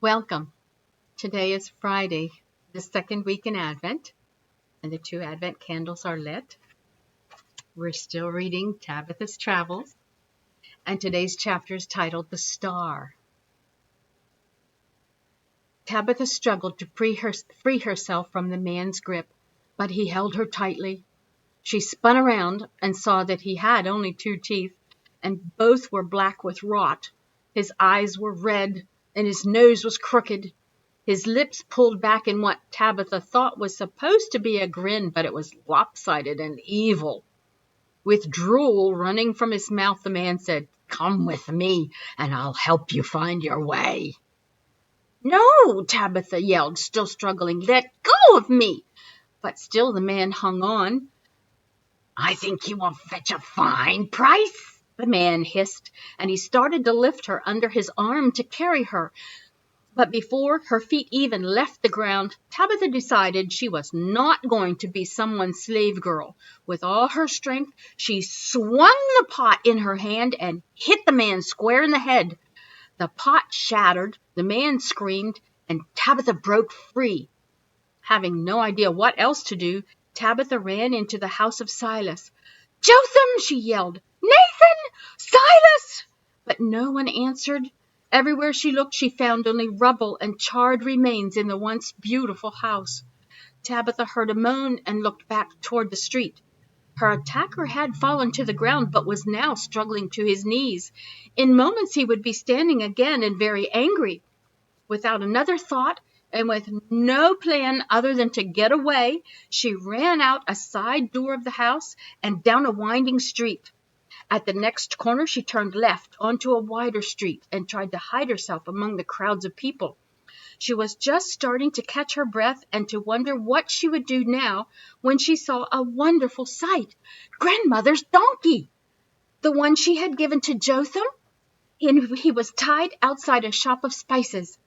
Welcome. Today is Friday, the second week in Advent, and the 2 Advent candles are lit. We're still reading Tabitha's Travels, and today's chapter is titled The Star. Tabitha struggled to free herself from the man's grip, but he held her tightly. She spun around and saw that he had only 2 teeth, and both were black with rot. His eyes were red, and his nose was crooked. His lips pulled back in what Tabitha thought was supposed to be a grin, but it was lopsided and evil. With drool running from his mouth, the man said, "Come with me, and I'll help you find your way." "No," Tabitha yelled, still struggling. "Let go of me." But still the man hung on. "I think you will fetch a fine price," the man hissed, and he started to lift her under his arm to carry her. But before her feet even left the ground, Tabitha decided she was not going to be someone's slave girl. With all her strength, she swung the pot in her hand and hit the man square in the head. The pot shattered, the man screamed, and Tabitha broke free. Having no idea what else to do, Tabitha ran into the house of Silas. "Jotham!" she yelled. "Nathan! Silas!" But no one answered. Everywhere she looked, she found only rubble and charred remains in the once beautiful house. Tabitha heard a moan and looked back toward the street. Her attacker had fallen to the ground, but was now struggling to his knees. In moments he would be standing again and very angry. Without another thought, and with no plan other than to get away, she ran out a side door of the house and down a winding street. At the next corner, she turned left onto a wider street and tried to hide herself among the crowds of people. She was just starting to catch her breath and to wonder what she would do now when she saw a wonderful sight. Grandmother's donkey! The one she had given to Jotham? He was tied outside a shop of spices.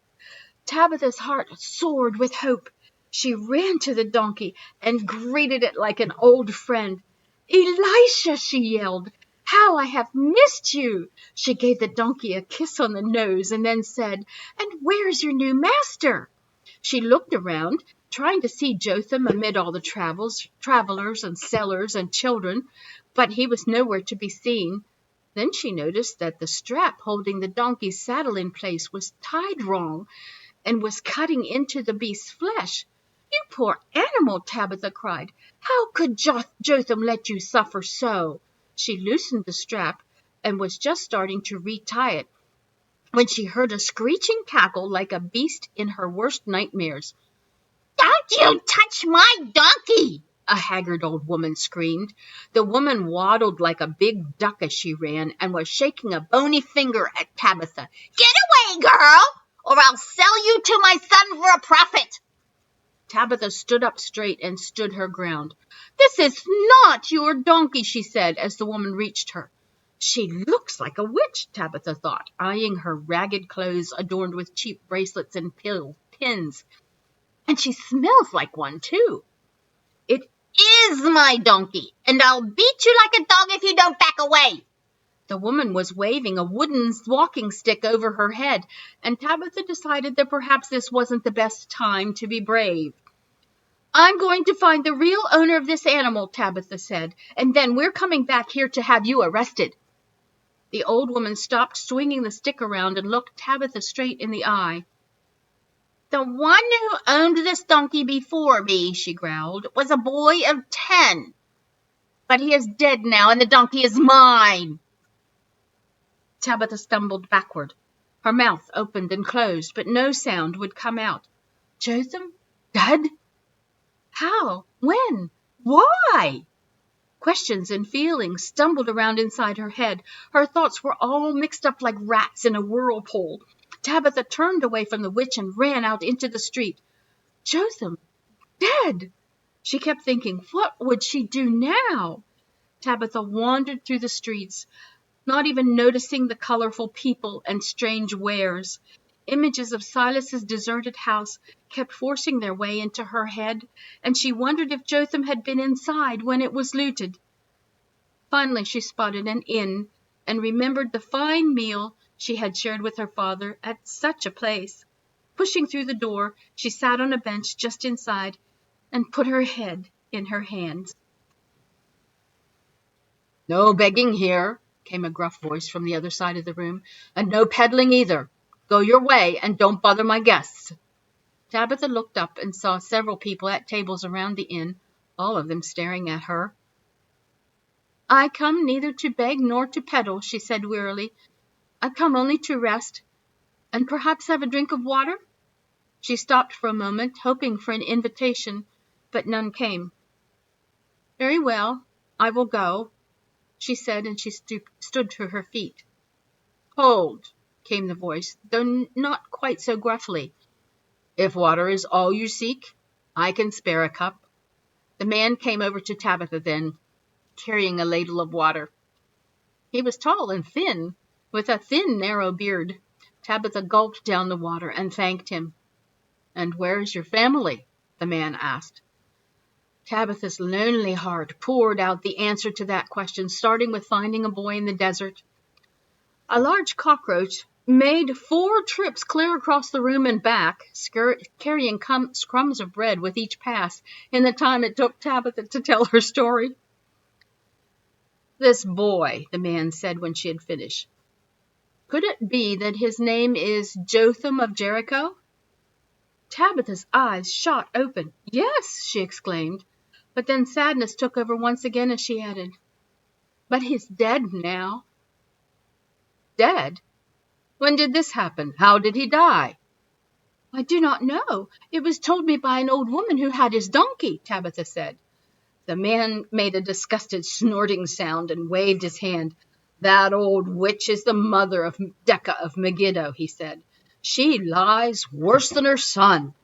Tabitha's heart soared with hope. She ran to the donkey and greeted it like an old friend. "Elisha!" she yelled. "How I have missed you!" She gave the donkey a kiss on the nose and then said, "And where's your new master?" She looked around, trying to see Jotham amid all the travelers and sellers and children, but he was nowhere to be seen. Then she noticed that the strap holding the donkey's saddle in place was tied wrong and was cutting into the beast's flesh. "You poor animal!" Tabitha cried. "How could Jotham let you suffer so?" She loosened the strap and was just starting to retie it when she heard a screeching cackle like a beast in her worst nightmares. "Don't you touch my donkey!" a haggard old woman screamed. The woman waddled like a big duck as she ran and was shaking a bony finger at Tabitha. "Get away, girl, or I'll sell you to my son for a profit." Tabitha stood up straight and stood her ground. "This is not your donkey," she said as the woman reached her. "She looks like a witch," Tabitha thought, eyeing her ragged clothes adorned with cheap bracelets and pins. "And she smells like one, too." "It is my donkey, and I'll beat you like a dog if you don't back away." The woman was waving a wooden walking stick over her head, and Tabitha decided that perhaps this wasn't the best time to be brave. "I'm going to find the real owner of this animal," Tabitha said, "and then we're coming back here to have you arrested." The old woman stopped swinging the stick around and looked Tabitha straight in the eye. "The one who owned this donkey before me," she growled, "was a boy of 10. But he is dead now, and the donkey is mine." Tabitha stumbled backward. Her mouth opened and closed, but no sound would come out. "Jotham? Dead? How? When? Why?" Questions and feelings stumbled around inside her head. Her thoughts were all mixed up like rats in a whirlpool. Tabitha turned away from the witch and ran out into the street. Jotham? Dead? She kept thinking, what would she do now? Tabitha wandered through the streets, not even noticing the colorful people and strange wares. Images of Silas's deserted house kept forcing their way into her head, and she wondered if Jotham had been inside when it was looted. Finally she spotted an inn and remembered the fine meal she had shared with her father at such a place. Pushing through the door, she sat on a bench just inside and put her head in her hands. "No begging here," came a gruff voice from the other side of the room, "and no peddling either. Go your way and don't bother my guests." Tabitha looked up and saw several people at tables around the inn, all of them staring at her. "I come neither to beg nor to peddle," she said wearily. "I come only to rest, and perhaps have a drink of water." She stopped for a moment, hoping for an invitation, but none came. "Very well, I will go," she said, and she stood to her feet. "Hold," came the voice, though not quite so gruffly. "If water is all you seek, I can spare a cup." The man came over to Tabitha then, carrying a ladle of water. He was tall and thin, with a thin, narrow beard. Tabitha gulped down the water and thanked him. "And where is your family?" the man asked. Tabitha's lonely heart poured out the answer to that question, starting with finding a boy in the desert. A large cockroach made 4 trips clear across the room and back, carrying crumbs of bread with each pass in the time it took Tabitha to tell her story. "This boy," the man said when she had finished. "Could it be that his name is Jotham of Jericho?" Tabitha's eyes shot open. "Yes," she exclaimed, but then sadness took over once again as she added, "But he's dead now." "Dead? When did this happen? How did he die?" "I do not know. It was told me by an old woman who had his donkey," Tabitha said. The man made a disgusted snorting sound and waved his hand. "That old witch is the mother of Decca of Megiddo," he said. "She lies worse than her son.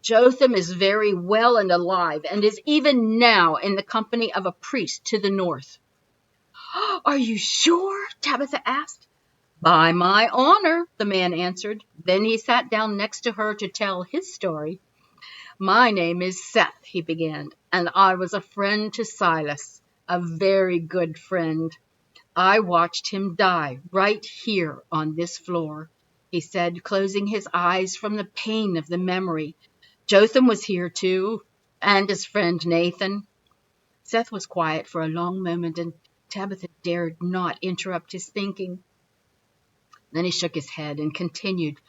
Jotham is very well and alive, and is even now in the company of a priest to the north." "Are you sure?" Tabitha asked. "By my honor," the man answered. Then he sat down next to her to tell his story. "My name is Seth," he began, "and I was a friend to Silas, a very good friend. I watched him die right here on this floor," he said, closing his eyes from the pain of the memory. "Jotham was here too, and his friend Nathan." Seth was quiet for a long moment, and Tabitha dared not interrupt his thinking. Then he shook his head and continued,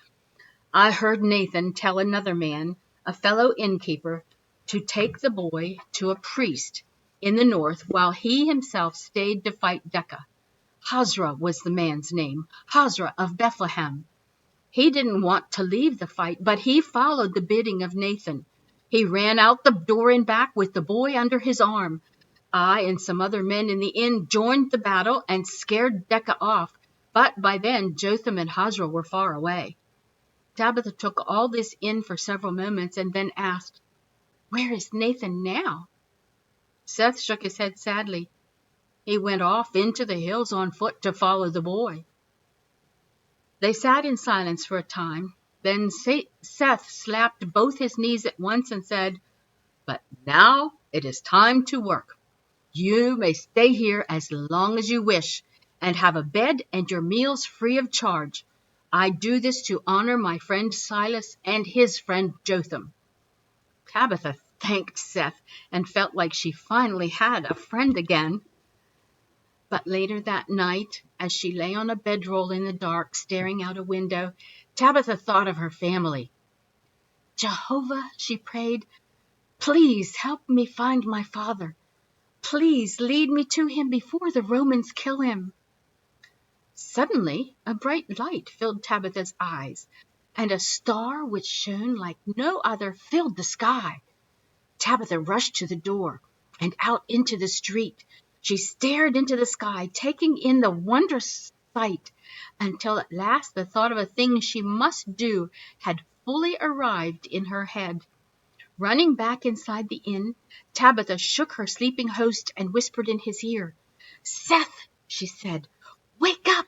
"I heard Nathan tell another man, a fellow innkeeper, to take the boy to a priest in the north while he himself stayed to fight Decca. Hazra was the man's name, Hazra of Bethlehem. He didn't want to leave the fight, but he followed the bidding of Nathan. He ran out the door and back with the boy under his arm. I and some other men in the inn joined the battle and scared Decca off, but by then Jotham and Hazra were far away." Tabitha took all this in for several moments and then asked, "Where is Nathan now?" Seth shook his head sadly. "He went off into the hills on foot to follow the boy." They sat in silence for a time. Then Seth slapped both his knees at once and said, "But now it is time to work. You may stay here as long as you wish, and have a bed and your meals free of charge. I do this to honor my friend Silas and his friend Jotham." Tabitha thanked Seth and felt like she finally had a friend again. But later that night, as she lay on a bedroll in the dark, staring out a window, Tabitha thought of her family. "Jehovah," she prayed, "please help me find my father. Please lead me to him before the Romans kill him." Suddenly, a bright light filled Tabitha's eyes, and a star which shone like no other filled the sky. Tabitha rushed to the door and out into the street. She stared into the sky, taking in the wondrous sight, until at last the thought of a thing she must do had fully arrived in her head. Running back inside the inn, Tabitha shook her sleeping host and whispered in his ear. "Seth," she said, "wake up!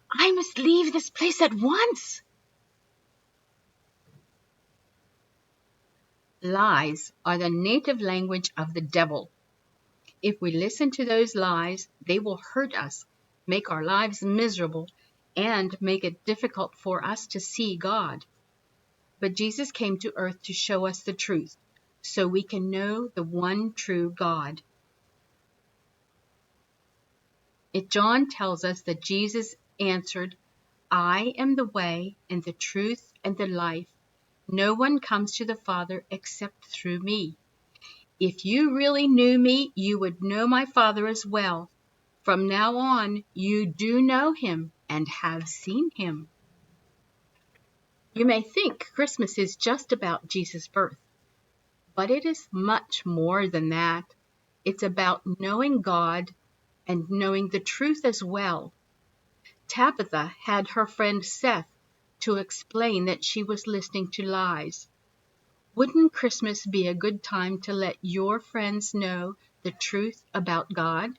I must leave this place at once." Lies are the native language of the devil. If we listen to those lies, they will hurt us, make our lives miserable, and make it difficult for us to see God. But Jesus came to earth to show us the truth, so we can know the one true God. John tells us that Jesus answered, I am the way and the truth and the life. No one comes to the Father except through me. If you really knew me, you would know my Father as well. From now on, you do know him and have seen him. You may think Christmas is just about Jesus' birth, but it is much more than that. It's about knowing God and knowing the truth as well. Tabitha had her friend Seth to explain that she was listening to lies. Wouldn't Christmas be a good time to let your friends know the truth about God?